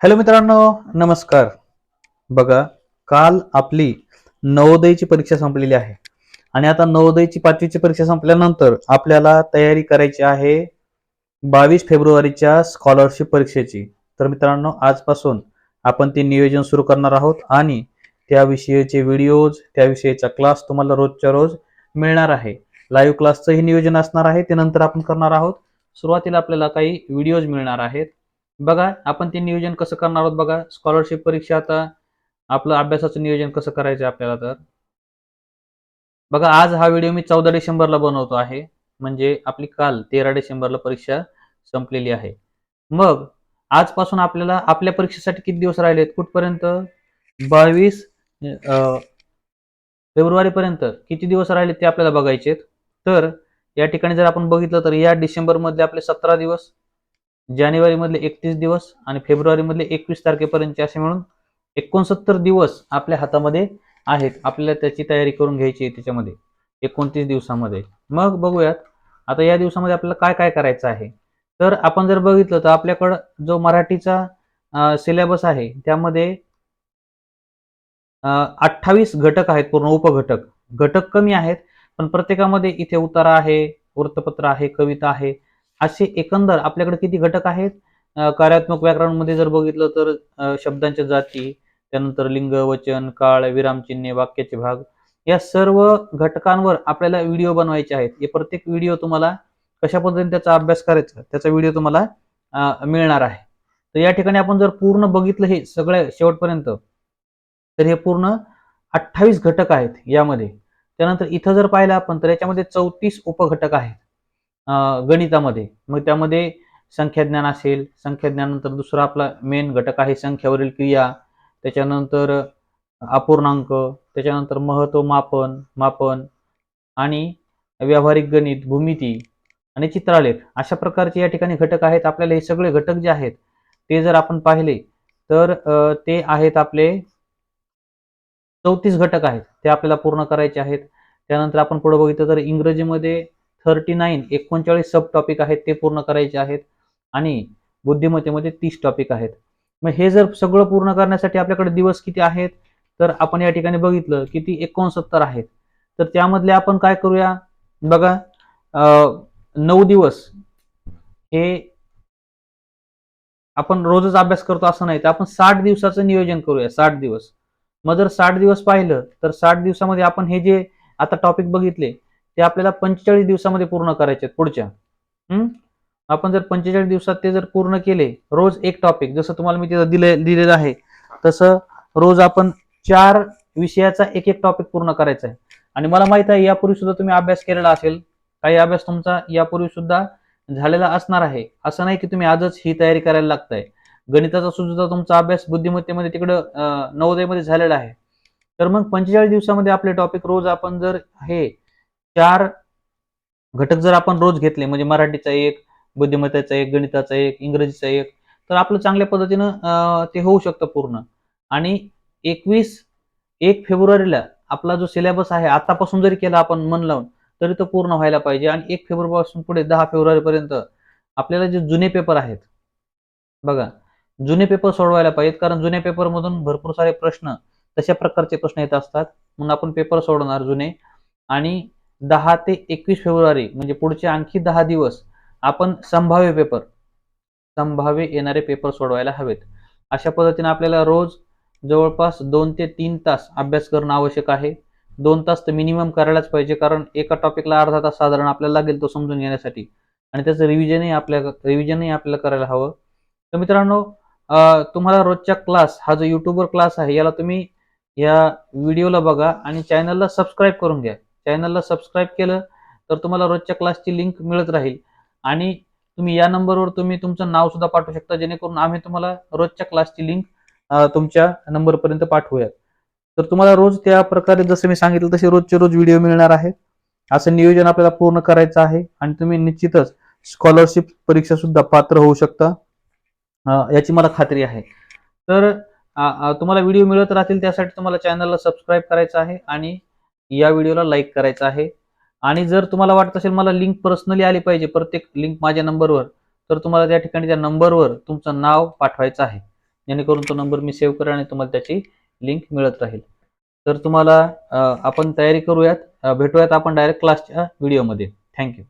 Hello मित्रांनो, नमस्कार. बघा, काल आपली नवोदयची परीक्षा संपलेली आहे आणि आता नवोदयची 5वीची परीक्षा संपल्यानंतर आपल्याला तयारी करायची आहे 22 फेब्रुवारीच्या स्कॉलरशिप परीक्षेची. तर मित्रांनो, आजपासून आपण ते नियोजन सुरू करणार आहोत आणि त्याविषयीचे व्हिडिओज, त्याविषयीचा क्लास तुम्हाला रोजच्या रोज मिळणार आहे. लाईव्ह क्लासचंही नियोजन असणार आहे, ते नंतर आपण करणार आहोत. सुरुवातीला आपल्याला काही व्हिडिओज मिळणार आहेत. बघा, आपण ते नियोजन कसं करणार आहोत. बघा, स्कॉलरशिप परीक्षा आता आपलं अभ्यासाचं नियोजन कसं करायचं आपल्याला. तर बघा, आज हा व्हिडिओ मी 14 डिसेंबरला बनवतो आहे, म्हणजे आपली काल 13 डिसेंबरला परीक्षा संपलेली आहे. मग आजपासून आपल्याला आपल्या परीक्षेसाठी किती दिवस राहिलेत, कुठपर्यंत? 22 फेब्रुवारीपर्यंत किती दिवस राहिले ते आपल्याला बघायचे. तर या ठिकाणी जर आपण बघितलं तर या डिसेंबरमधले आपले 17 दिवस, जानेवारीमधले 31 दिवस आणि फेब्रुवारीमधले 21 तारखेपर्यंतचे असे मिळून 69 दिवस आपल्या हातामध्ये आहेत. आपल्याला त्याची तयारी करून घ्यायची आहे त्याच्यामध्ये 29 दिवसामध्ये. मग बघूयात आता या दिवसामध्ये आपल्याला काय काय करायचं आहे. तर आपण जर बघितलं तर आपल्याकडं जो मराठीचा सिलेबस आहे त्यामध्ये 28 घटक आहेत, पूर्ण उपघटक. घटक कमी आहेत, पण प्रत्येकामध्ये इथे उतारा आहे, वृत्तपत्र आहे, कविता आहे. असे एकंदर आपल्याकडे किती घटक आहेत? कार्यात्मक व्याकरणमध्ये जर बघितलं तर शब्दांच्या जाती, त्यानंतर लिंग, वचन, काळ, विरामचिन्हे, वाक्याचे भाग, या सर्व घटकांवर आपल्याला व्हिडिओ बनवायचे आहेत. हे प्रत्येक व्हिडिओ तुम्हाला कशा पद्धतीने त्याचा अभ्यास करायचा त्याचा व्हिडिओ तुम्हाला मिळणार आहे. तर या ठिकाणी आपण जर पूर्ण बघितलं हे सगळ्या शेवटपर्यंत, तर हे पूर्ण 28 घटक आहेत यामध्ये. त्यानंतर इथं जर पाहिलं आपण तर याच्यामध्ये 34 उपघटक आहेत गणितामध्ये. मग त्यामध्ये संख्याज्ञान असेल, संख्याज्ञानानंतर दुसरा आपला मेन घटक आहे संख्यावरील क्रिया, त्याच्यानंतर अपूर्णांक, त्याच्यानंतर महत्व मापन मापन आणि व्यावहारिक गणित, भूमिती आणि चित्रालेख, अशा प्रकारचे या ठिकाणी घटक आहेत. आपल्याला हे सगळे घटक जे आहेत ते जर आपण पाहिले तर ते आहेत आपले 34 घटक आहेत, ते आपल्याला पूर्ण करायचे आहेत. त्यानंतर आपण पुढे बघितलं तर इंग्रजीमध्ये 39 सब टॉपिक आहेत, ते पूर्ण करायचे आहेत आणि बुद्धिमत्तेमध्ये 30 टॉपिक आहेत. मग हे जर सगळं पूर्ण करण्यासाठी आपल्याकडे दिवस किती आहेत, तर आपण या ठिकाणी बघितलं किती 69 आहेत. तर त्यामधले आपण काय करूया, बघा, 9 दिवस हे आपण रोजच अभ्यास करतो असं नाही, तर आपण 60 दिवसाचं नियोजन करूया. 60 दिवस. मग जर 60 दिवस पाहिलं तर 60 दिवसामध्ये आपण हे जे आता टॉपिक बघितले ते आपल्याला 45 दिवसामध्ये पूर्ण करायचे आहेत पुढच्या. आपण जर 45 दिवसात ते जर पूर्ण केले, रोज एक टॉपिक, जसं तुम्हाला मी तिथं दिलेलं आहे तसं रोज आपण 4 विषयाचा एक एक टॉपिक पूर्ण करायचा आहे. आणि मला माहित आहे यापूर्वी सुद्धा तुम्ही अभ्यास केलेला असेल, काही अभ्यास तुमचा यापूर्वी सुद्धा झालेला असणार आहे. असं नाही की तुम्ही आजच ही तयारी करायला लागताय. गणिताचा सुद्धा तुमचा अभ्यास बुद्धिमत्तेमध्ये तिकडं नवोदयमध्ये झालेला आहे. तर मग 45 दिवसामध्ये आपले टॉपिक रोज आपण जर हे 4 घटक जर आपण रोज घेतले, म्हणजे मराठीचा एक, बुद्धिमत्तेचा एक, गणिताचा एक, इंग्रजीचा एक, तर आपलं चांगल्या पद्धतीनं ते होऊ शकतं पूर्ण. आणि 1 फेब्रुवारीला आपला जो सिलेबस आहे आतापासून जरी केला आपण मन लावून, तरी तो पूर्ण व्हायला पाहिजे. आणि 1 फेब्रुवारीपासून पुढे 10 फेब्रुवारीपर्यंत आपल्याला जे जुने पेपर आहेत, बघा, जुने पेपर सोडवायला पाहिजेत. कारण जुन्या पेपरमधून भरपूर सारे प्रश्न, तशा प्रकारचे प्रश्न येत असतात. म्हणून आपण पेपर सोडवणार जुने. आणि 10 ते 21 फेब्रुवारी म्हणजे पुढचे आणखी 10 दिवस आपण संभाव्य येणारे पेपर सोडवायला हवेत. अशा पद्धतीने आपल्याला रोज जवळपास 2 ते 3 तास अभ्यास करणं आवश्यक आहे. 2 तास तर मिनिमम करायलाच पाहिजे, कारण एका टॉपिकला अर्धा तास साधारण आपल्याला लागेल तो समजून घेण्यासाठी. आणि त्याचं रिव्हिजनही आपल्याला करायला हवं. तर मित्रांनो, तुम्हाला रोजच्या क्लास, हा जो युट्यूबवर क्लास आहे, याला तुम्ही या व्हिडिओला बघा आणि चॅनलला सबस्क्राईब करून घ्या. चॅनलला सबस्क्राईब केलं तर तुम्हाला रोजच्या क्लासची लिंक मिळत राहील. आणि तुम्ही या नंबरवर तुम्ही तुमचं नाव सुद्धा पाठवू शकता, जेणेकरून आम्ही तुम्हाला रोजच्या क्लासची लिंक तुमच्या नंबरपर्यंत पाठवूयात. तर तुम्हाला रोज त्या प्रकारे जसं मी सांगितलं तसे रोजचे रोज व्हिडिओ मिळणार आहेत. असं नियोजन आपल्याला पूर्ण करायचं आहे आणि तुम्ही निश्चितच स्कॉलरशिप परीक्षा सुद्धा पात्र होऊ शकता, याची मला खात्री आहे. तर तुम्हाला व्हिडिओ मिळत राहतील त्यासाठी तुम्हाला चॅनलला सबस्क्राईब करायचं आहे आणि या व्हिडिओला लाईक करायचं आहे. आणि जर तुम्हाला वाटत असेल मला लिंक पर्सनली आली पाहिजे, प्रत्येक लिंक माझ्या नंबरवर, तर तुम्हाला त्या ठिकाणी त्या नंबरवर तुमचं नाव पाठवायचं आहे. जेणेकरून तो नंबर मी सेव्ह करेन आणि तुम्हाला त्याची लिंक मिळत राहील. तर तुम्हाला आपण तयारी करूयात. भेटूयात आपण डायरेक्ट क्लासच्या व्हिडिओमध्ये. थँक्यू.